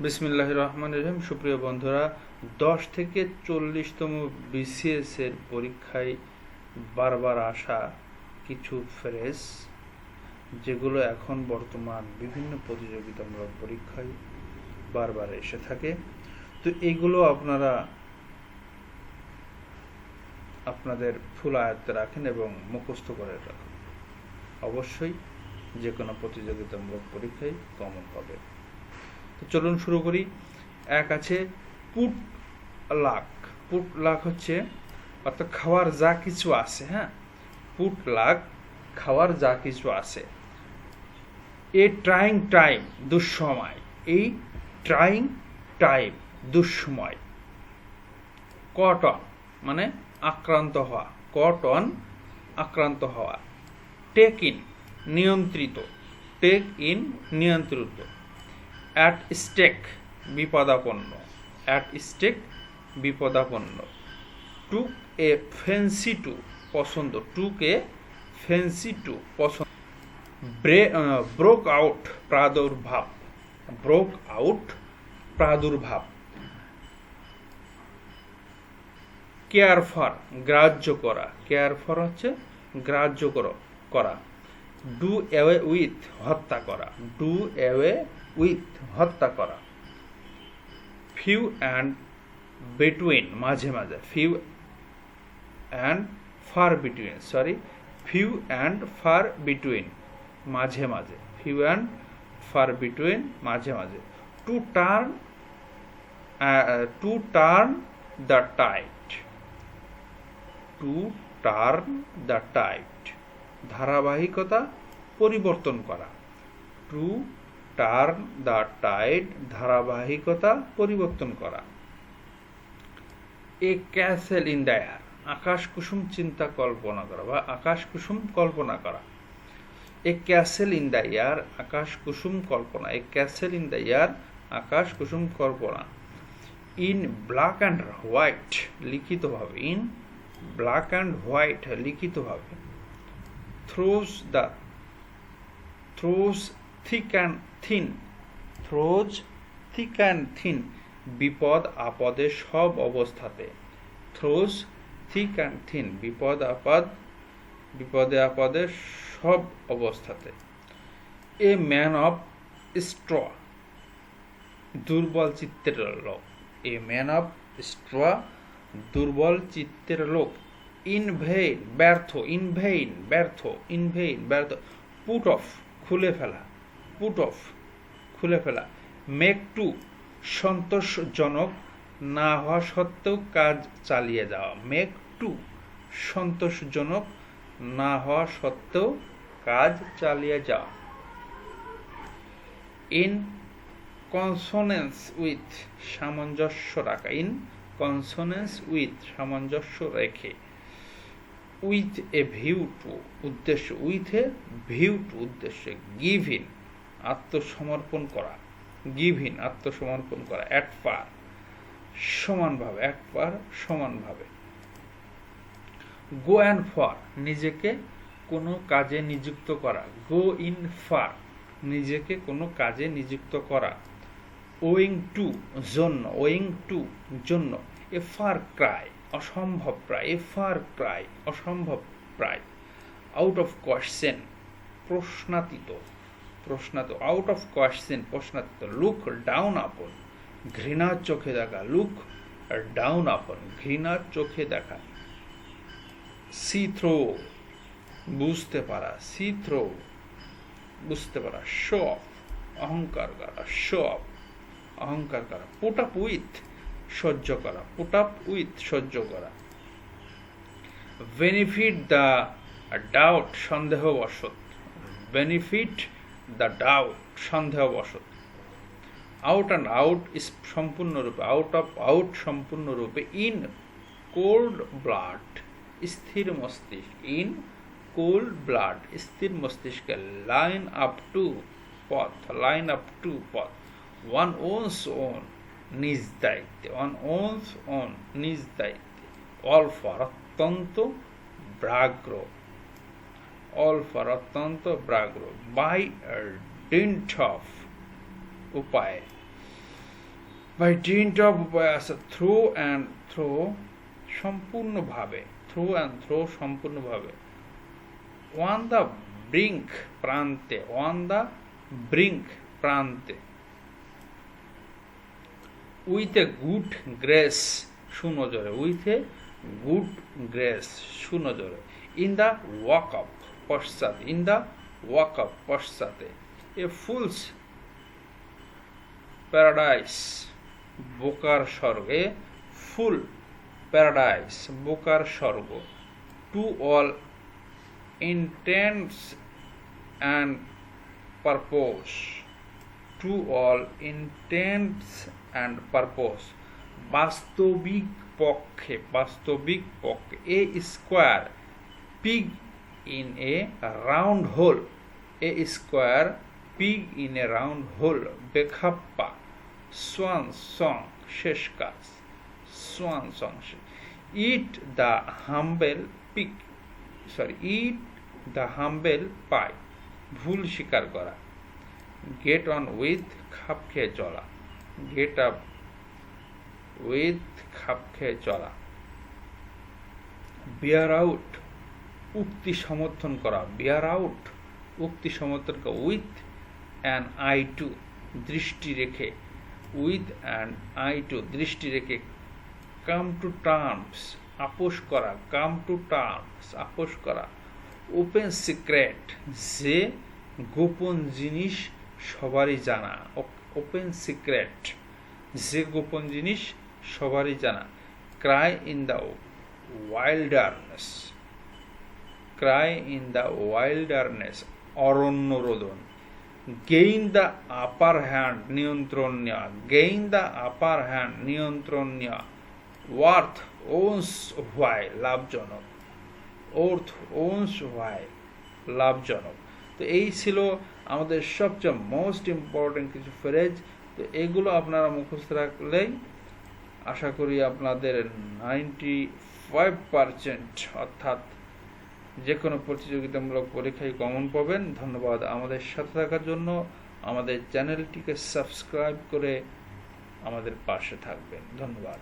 বিসমিল্লাহির রহমানির রহিম। সুপ্রিয় বন্ধুরা, 10 থেকে 40তম বিসিএস এর পরীক্ষায় বারবার আসা কিছু ফ্রেজ, যেগুলো এখন বর্তমান বিভিন্ন প্রতিযোগিতামূলক পরীক্ষায় বারবার এসে থাকে। তো এগুলো আপনারা আপনাদের ফুল আয়ত্তে রাখেন এবং মুখস্থ করে রাখুন। অবশ্যই যে কোনো প্রতিযোগিতামূলক পরীক্ষায় কমন পাবে। তো চলুন শুরু করি। এক আছে পুট লাক। পুট লাক হচ্ছে অর্থাৎ খাওয়ার যা কিছু আছে। পুট লাক, খাওয়ার যা কিছু আছে। এ ট্রাইং টাইম, দুঃসময়। এই ট্রাইং টাইম, দুঃসময়। কটন মানে আক্রান্ত হওয়া, কটন আক্রান্ত হওয়া। টেক ইন, নিয়ন্ত্রিত, টেক ইন নিয়ন্ত্রিত। অ্যাট স্টেক, বিপদাপন্ন, অ্যাট স্টেক বিপদাপন্ন। টুক এ ফেন্সি টু, পছন্দ, টুক এ ফেন্সি টু পছন্দ। ব্রোক আউট, প্রাদুর্ভাব, ব্রোক আউট প্রাদুর্ভাব। কেয়ার ফর, গ্রাহ্য করা, কেয়ার ফর হচ্ছে গ্রাহ্য করা। ডু অ্যাওয়ে উইথ, হত্যা করা, ডু অ্যাওয়ে উইথ হত্যা করা। ফিউ অ্যান্ড বিটুইন, মাঝে মাঝে, few and far between, few and far between, মাঝে মাঝে, ফিউ অ্যান্ড ফার বিটুইন, মাঝে মাঝে। To turn the tide, to turn the tide, ধারাবাহিকতা পরিবর্তন করা। টু টার্ন দ্য টাইড, ধারাবাহিকতা পরিবর্তন করা। A castle in the air, আকাশ কুসুম চিন্তা কল্পনা করা বা আকাশ কুসুম কল্পনা করা। A castle in the air, আকাশ কুসুম কল্পনা। A castle in the air, আকাশ কুসুম কল্পনা। ইন ব্ল্যাক অ্যান্ড হোয়াইট, লিখিতভাবে, ইন ব্ল্যাক অ্যান্ড হোয়াইট, লিখিতভাবে। Through thick and thin, through thick and thin, বিপদ আপদে সব অবস্থাতে। থ্রোজ থিক অ্যান্ড থিন, বিপদে আপদে সব অবস্থাতে। এ ম্যান অফ স্ট্র, দুর্বল চিত্তের লোক। এ ম্যান অফ স্ট্র, দুর্বল চিত্তের লোক। ইন ভেইন, ব্যর্থ, ইন ভেইন, ব্যর্থ, ইন ভেইন, ব্যর্থ। পুট অফ, খুলে ফেলা, পুট অফ, খুলে ফেলা। মেক টু, সন্তোষজনক না হওয়া সত্ত্বেও কাজ চালিয়ে যাওয়া। মেক টু, সন্তোষজনক না হওয়া সত্ত্বেও কাজ চালিয়ে যাওয়া। ইন কনসোনেন্স উইথ, সামঞ্জস্য রাখা। ইন কনসোনেন্স উইথ, সামঞ্জস্য রেখে। উইথ এ ভিউ টু, উদ্দেশ্য, উইথ এ ভিউ টু, উদ্দেশ্য। গিভ ইন, আত্মসমর্পণ করা, গিভ ইন, আত্মসমর্পণ করা। অ্যাট পার, সমানভাবে, অ্যাট পার, সমানভাবে। গো অ্যান্ড ফর, নিজেকে কোনো কাজে নিযুক্ত করা। গো ইন ফার, নিজেকে কোনো কাজে নিযুক্ত করা। ওয়িং টু, জন্য, ওয়িং টু, জন্য। এ ফার ক্রাই, অসম্ভব প্রায়, এ ফার ক্রাই, অসম্ভব প্রায়। আউট অফ কোয়েশ্চেন, প্রশ্নাতীত, আউট অফ কোয়েশ্চেন, প্রশ্নাতীত। লুক ডাউন আপন, ঘৃণার চোখে দেখা, লুক ডাউন আপন, ঘৃণার চোখে দেখা। সি থ্রো, বুঝতে পারা, সি থ্রো, বুঝতে পারা। শো অফ, অহংকার করা, শো অফ, অহংকার করা। পুট আপ উইথ, সহ্য করা, পুট আপ উইথ, সহ্য করা। বেনিফিট দ্য ডাউট, সন্দেহবশত, বেনিফিট দ্য ডাউট, সন্দেহবশত। আউট অ্যান্ড আউট, সম্পূর্ণরূপে, আউট অফ আউট, সম্পূর্ণরূপে। ইন কোল্ড ব্লাড, স্থির মস্তিষ্ক, ইন কোল্ড ব্লাড, স্থির মস্তিষ্কে। লাইন আপ টু, পথ, লাইন আপ টু, পথ। ওয়ান ওনস ওন, নিজ দায়িত্বে, ওয়ান ওনস ওন, নিজ দায়িত্বে। অল ফর, অত্যন্ত ব্রাগ্র, অল ফর, অত্যন্ত ব্রাগ্র। বাই ডিন্ট অফ, উপায়। বাই ডিন্ট অফ উপায় আছে থ্রো অ্যান্ড থ্রো সম্পূর্ণভাবে, থ্রো অ্যান্ড থ্রো সম্পূর্ণভাবে, অন দ্য ব্রিঙ্ক প্রান্তে, অন দ্য ব্রিঙ্ক প্রান্তে, উইথ এ গুড গ্রেস সুনজরে, উইথ এ গুড গ্রেস সুনজরে, ইন দ্য ওয়াক আপ পশ্চাতে, ইন দ্য ওয়াক আপ পশ্চাতে, এ ফুলস প্যারাডাইস বোকার স্বর্গ, এ ফুল প্যারাডাইস বোকার স্বর্গ, to all intents and purpose, to all intents and purpose, বাস্তবিক পক্ষে, বাস্তবিক পক্ষে, a square peg in a round hole, a square peg in a round hole, বেখাপ্পা, সোয়ান সং শেষ কাজ, swan song, eat the humble pig, sorry eat the humble pie, ভুল স্বীকার করা, গেট অন উইথ খাপ খেয়ে চলা, গেট আপ উইথ খাপ খেয়ে চলা, বিয়ার আউট উক্তি সমর্থন করা, বিয়ার আউট উক্তি সমর্থন করা, উইথ অ্যান আই টু দৃষ্টি রেখে, উইথ অ্যান আই টু দৃষ্টি রেখে, কাম টু টার্মস আপোষ করা, কাম টু টার্মস আপোষ করা, ওপেন সিক্রেট যে গোপন জিনিস সবারই জানা, ওপেন সিক্রেট যে গোপন জিনিস সবারই জানা, cry in the wilderness, cry in the wilderness অরণ্য রোদন, গেইন দ্য আপার হ্যান্ড নিয়ন্ত্রণ নেওয়া, গেইন দ্য আপার হ্যান্ড নিয়ন্ত্রণ নেওয়া, ওয়ার্থ ওনস হোয়াই লাভজনক, অর্থ ওনস হোয়াই লাভজনক। তো এই ছিল আমাদের সবচেয়ে মোস্ট ইম্পর্টেন্ট কিছু ফ্রেজ। তো এগুলো আপনারা মুখস্থ রাখলেই আশা করি আপনাদের 95% অর্থাৎ যে কোনো প্রতিযোগিতামূলক পরীক্ষায় কমন পাবেন। ধন্যবাদ আমাদের সাথে থাকার জন্য। আমাদের চ্যানেলটিকে সাবস্ক্রাইব করে আমাদের পাশে থাকবেন। ধন্যবাদ।